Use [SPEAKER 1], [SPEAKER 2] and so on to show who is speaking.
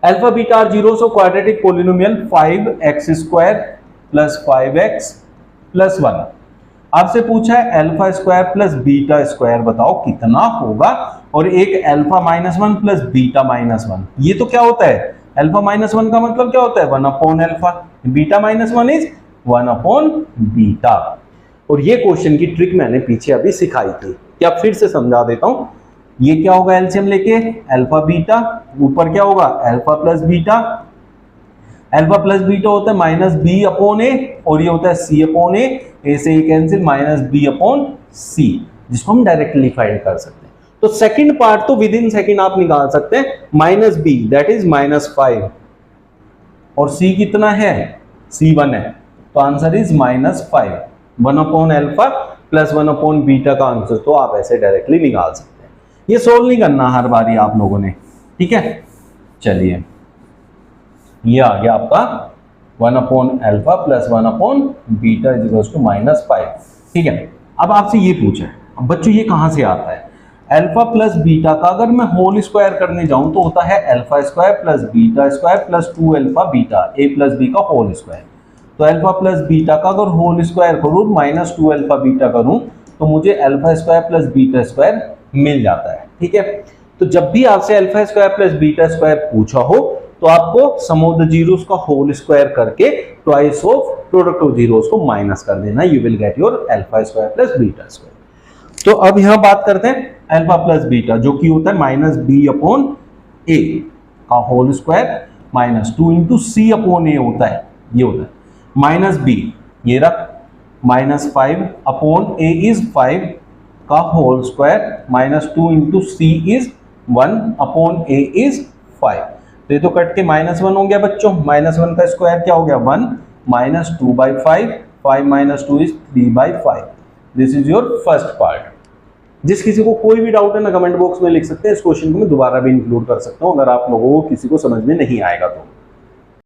[SPEAKER 1] Alpha beta are zeros of quadratic polynomial 5x² plus 5x plus 1। आपसे पूछा है alpha square plus beta square बताओ कितना होगा, और एक alpha minus 1 plus beta minus 1। ये तो क्या होता है, अल्फा माइनस 1 का मतलब क्या होता है 1 upon alpha, beta minus 1 is 1 upon beta. और ये क्वेश्चन की ट्रिक मैंने पीछे अभी सिखाई थी, क्या फिर से समझा देता हूं। ये क्या होगा एलसीएम लेके अल्फा बीटा, ऊपर क्या होगा alpha plus beta. Alpha plus beta होता है माइनस बी अपॉन ए, और ये होता है सी अपॉन ए से ए कैंसिल माइनस बी अपॉन सी, जिसको हम डायरेक्टली फाइंड कर सकते हैं। तो सेकंड पार्ट तो विद इन सेकंड आप निकाल सकते हैं, माइनस बी दैट इज -5, और सी कितना है C1 है, तो answer is -5। 1 upon alpha plus 1 upon beta का आंसर तो आप ऐसे डायरेक्टली निकाल सकते हैं। ये सोल्व नहीं करना हर बारी आप लोगों ने, ठीक है। चलिए ये आ गया आपका 1 upon alpha plus 1 upon beta is equal to -5, ठीक है। अब आपसे ये पूछा है, अब बच्चों ये कहां से आता है, अल्फा प्लस बीटा का अगर मैं होल स्क्वायर करने जाऊं तो होता है alpha square plus beta square plus 2 alpha beta A plus B का होल स्क्वायर। तो अल्फा प्लस बीटा का अगर होल स्क्वायर करूं -2 अल्फा बीटा करूं तो मुझे alpha square plus beta square मिल जाता है, ठीक है। तो जब भी आपसे alpha square plus beta square पूछा हो तो आपको सम ऑफ द जीरोस का होल स्क्वायर करके twice of product of zeros को माइनस कर देना, you will get your alpha square plus beta square. तो अब यहां बात करते हैं अल्फा प्लस बीटा, जो कि होता है माइनस बी अपॉन ए का होल स्क्वायर माइनस 2 इंटू सी अपॉन ए होता है, ये होता है माइनस बी, ये रख -5 अपॉन ए इज 5 का whole square minus 2 into C is 1 upon A is 5। तो ये तो कट के -1 हो गया बच्चों, -1 का स्क्वायर क्या हो गया 1 -2/5, 5 - 2 is 3/5। This is your first part. जिस किसी को कोई भी डाउट है ना कमेंट बॉक्स में लिख सकते हैं, इस क्वेश्चन को मैं दोबारा भी इंक्लूड कर सकता हूं अगर आप लोगों को किसी को समझ में नहीं आएगा तो।